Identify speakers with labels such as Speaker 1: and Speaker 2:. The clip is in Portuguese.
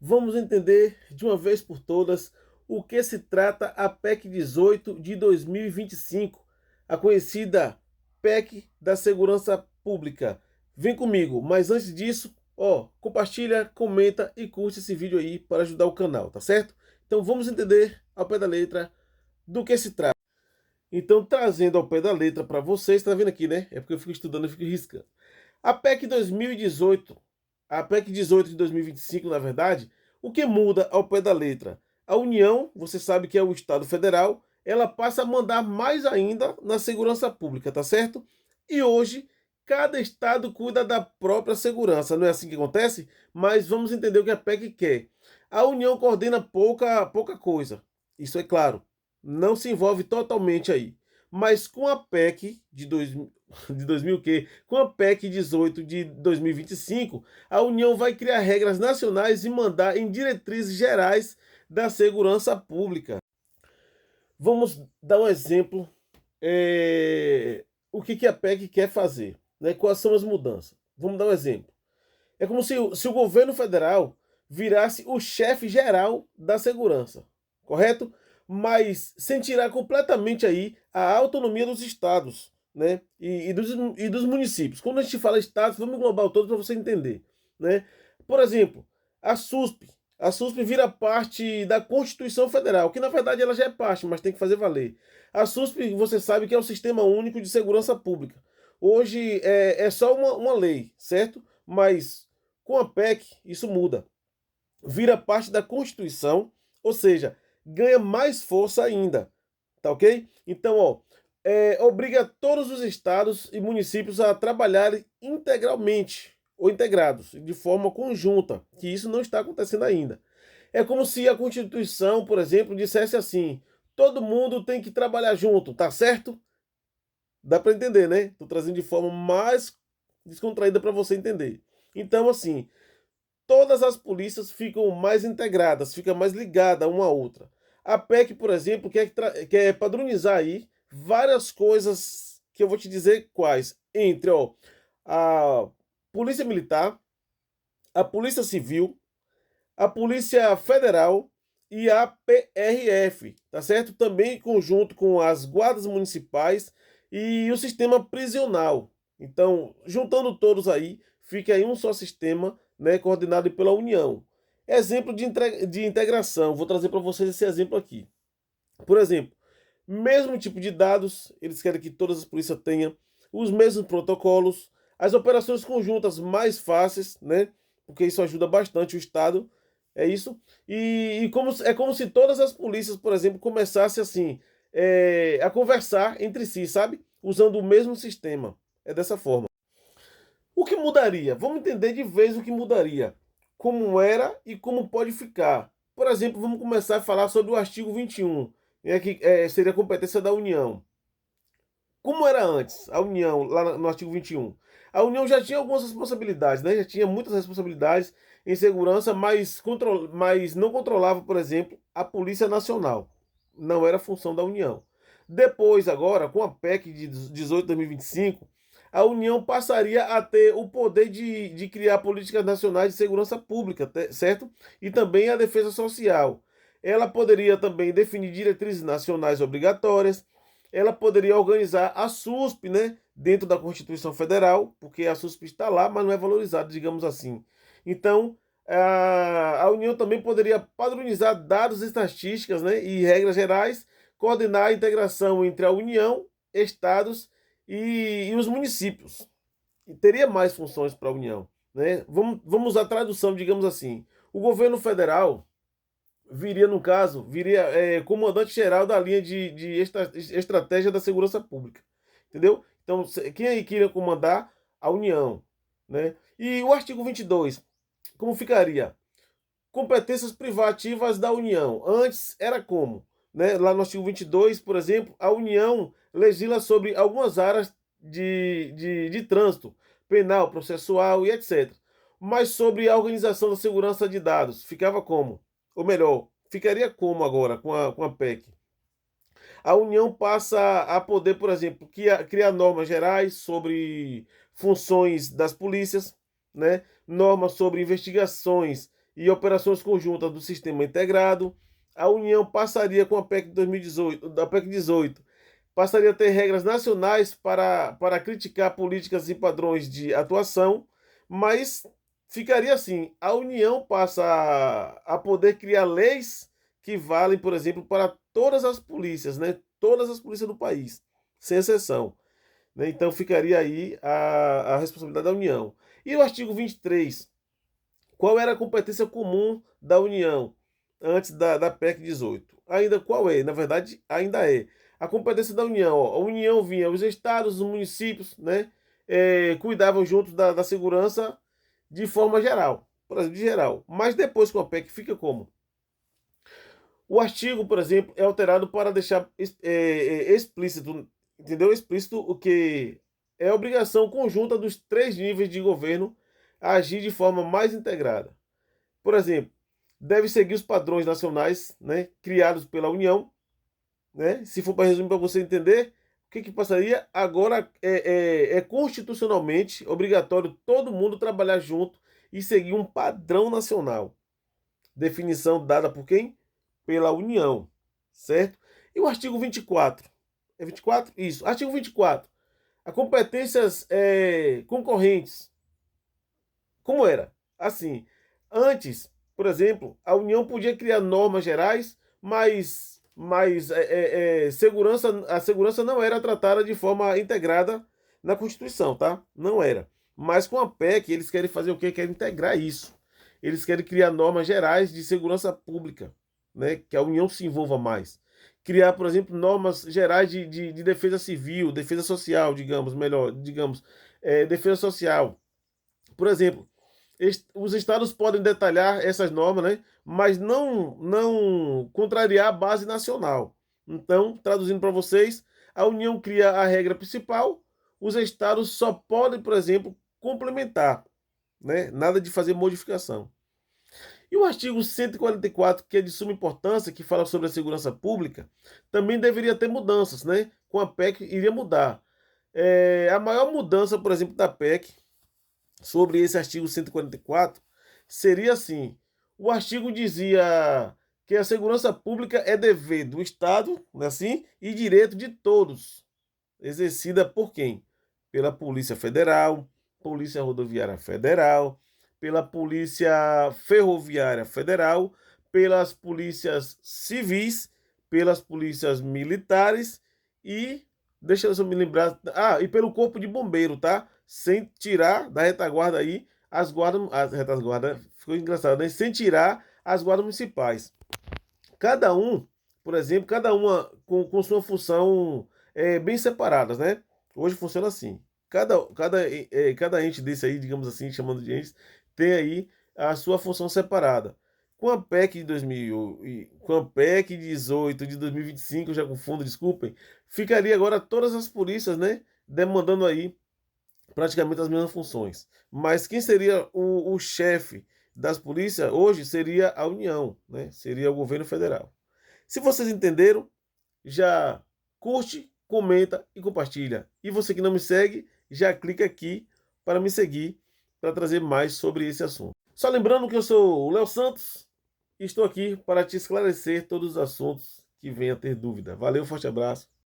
Speaker 1: Vamos entender de uma vez por todas o que se trata a PEC 18 de 2025, a conhecida PEC da Segurança Pública. Vem comigo, mas antes disso, compartilha, comenta e curte esse vídeo aí para ajudar o canal, tá certo? Então vamos entender ao pé da letra do que se trata. Então, trazendo ao pé da letra para vocês, tá vendo aqui, né? É porque eu fico estudando e fico riscando. A PEC 2018, a PEC 18 de 2025, na verdade, o que muda ao pé da letra? A União, você sabe que é o Estado Federal, ela passa a mandar mais ainda na segurança pública, tá certo? E hoje, cada estado cuida da própria segurança, não é assim que acontece? Mas vamos entender o que a PEC quer. A União coordena pouca coisa, isso é claro, não se envolve totalmente aí. Mas com a PEC de 2000 o quê? Com a PEC 18 de 2025, a União vai criar regras nacionais e mandar em diretrizes gerais da segurança pública. Vamos dar um exemplo. O que a PEC quer fazer? Né? Quais são as mudanças? Vamos dar um exemplo. É como se o governo federal virasse o chefe geral da segurança, correto? Mas sem tirar completamente aí a autonomia dos estados, né? E dos municípios. Quando a gente fala estados, vamos englobar o todo para você entender, né? Por exemplo, a SUSP. A SUSP vira parte da Constituição Federal, que na verdade ela já é parte, mas tem que fazer valer. A SUSP, você sabe que é o Sistema Único de Segurança Pública. Hoje é só uma lei, certo? Mas com a PEC, isso muda. Vira parte da Constituição, ou seja, ganha mais força ainda. Tá ok? Então, obriga todos os estados e municípios a trabalharem integralmente ou integrados, de forma conjunta, que isso não está acontecendo ainda. É como se a Constituição, por exemplo, dissesse assim: todo mundo tem que trabalhar junto, tá certo? Dá para entender, né? Estou trazendo de forma mais descontraída para você entender. Então, assim, todas as polícias ficam mais integradas, ficam mais ligadas uma à outra. A PEC, por exemplo, quer padronizar aí várias coisas que eu vou te dizer quais. Entre a Polícia Militar, a Polícia Civil, a Polícia Federal e a PRF, tá certo? Também em conjunto com as guardas municipais e o sistema prisional. Então, juntando todos aí, fica aí um só sistema, né, coordenado pela União. Exemplo de integração, vou trazer para vocês esse exemplo aqui. Por exemplo, mesmo tipo de dados, eles querem que todas as polícias tenham os mesmos protocolos, as operações conjuntas mais fáceis, né? Porque isso ajuda bastante o Estado, é isso. É como se todas as polícias, por exemplo, começassem assim, a conversar entre si, sabe? Usando o mesmo sistema. É dessa forma. O que mudaria? Vamos entender de vez o que mudaria. Como era e como pode ficar. Por exemplo, vamos começar a falar sobre o artigo 21, que seria a competência da União. Como era antes, a União, lá no artigo 21? A União já tinha algumas responsabilidades, né? Já tinha muitas responsabilidades em segurança, mas não controlava, por exemplo, a Polícia Nacional. Não era função da União. Depois, agora, com a PEC de 18 de 2025, a União passaria a ter o poder de criar políticas nacionais de segurança pública, certo? E também a defesa social. Ela poderia também definir diretrizes nacionais obrigatórias, ela poderia organizar a SUSP, né, dentro da Constituição Federal, porque a SUSP está lá, mas não é valorizada, digamos assim. Então, a União também poderia padronizar dados, estatísticas, né, e regras gerais, coordenar a integração entre a União, estados e os municípios. E teria mais funções para a União, né? Vamos usar a tradução, digamos assim. O governo federal viria, no caso, comandante-geral da linha de estratégia da segurança pública. Entendeu? Então, quem aí queria comandar? A União. Né? E o artigo 22, como ficaria? Competências privativas da União. Antes era como? Né? Lá no artigo 22, por exemplo, a União legisla sobre algumas áreas de trânsito, penal, processual e etc. Mas sobre a organização da segurança de dados, ficava como? Ou melhor, ficaria como agora com a PEC? A União passa a poder, por exemplo, criar normas gerais sobre funções das polícias, né? Normas sobre investigações e operações conjuntas do sistema integrado. A União passaria com a PEC de 2018, da PEC 18, passaria a ter regras nacionais para criticar políticas e padrões de atuação, mas ficaria assim: a União passa a poder criar leis que valem, por exemplo, para todas as polícias, né? Todas as polícias do país, sem exceção. Né? Então ficaria aí a responsabilidade da União. E o artigo 23, qual era a competência comum da União antes da PEC 18? Ainda qual é? Na verdade, ainda é. A competência da União. Ó, a União vinha, os estados, os municípios, né? Cuidavam juntos da segurança de forma geral. Por exemplo, de geral. Mas depois com a PEC fica como? O artigo, por exemplo, é alterado para deixar explícito, entendeu? Explícito o que é obrigação conjunta dos três níveis de governo agir de forma mais integrada. Por exemplo, deve seguir os padrões nacionais, né, criados pela União, né? Se for para resumir para você entender, o que passaria? Agora é constitucionalmente obrigatório todo mundo trabalhar junto e seguir um padrão nacional. Definição dada por quem? Pela União, certo? E o artigo 24? É 24? Isso. Artigo 24. As competências concorrentes. Como era? Assim, antes, por exemplo, a União podia criar normas gerais, mas a segurança não era tratada de forma integrada na Constituição, tá? Não era. Mas com a PEC, eles querem fazer o quê? Querem integrar isso. Eles querem criar normas gerais de segurança pública, né? Que a União se envolva mais. Criar, por exemplo, normas gerais de defesa civil, defesa social, digamos, melhor, digamos, defesa social. Por exemplo, os estados podem detalhar essas normas, né? Mas não contrariar a base nacional. Então, traduzindo para vocês, a União cria a regra principal, os estados só podem, por exemplo, complementar, né? Nada de fazer modificação. E o artigo 144, que é de suma importância, que fala sobre a segurança pública, também deveria ter mudanças, né? Com a PEC iria mudar. A maior mudança, por exemplo, da PEC sobre esse artigo 144 seria assim: o artigo dizia que a segurança pública é dever do Estado, né, assim, e direito de todos, exercida por quem? Pela Polícia Federal, Polícia Rodoviária Federal, pela Polícia Ferroviária Federal, pelas polícias civis, pelas polícias militares e, deixa eu só me lembrar, e pelo Corpo de Bombeiro, tá? Sem tirar da retaguarda aí as retaguarda, ficou engraçado, né? Sem tirar as guardas municipais. Cada um, por exemplo, cada uma com sua função bem separadas, né? Hoje funciona assim. Cada ente desse aí, digamos assim, chamando de entes, tem aí a sua função separada. Com a PEC de 2000, com a PEC 18 de 2025, eu já confundo, desculpem, ficaria agora todas as polícias, né, demandando aí praticamente as mesmas funções. Mas quem seria o chefe das polícias hoje seria a União, né? Seria o governo federal. Se vocês entenderam, já curte, comenta e compartilha. E você que não me segue, já clica aqui para me seguir, para trazer mais sobre esse assunto. Só lembrando que eu sou o Léo Santos e estou aqui para te esclarecer todos os assuntos que venha a ter dúvida. Valeu, forte abraço.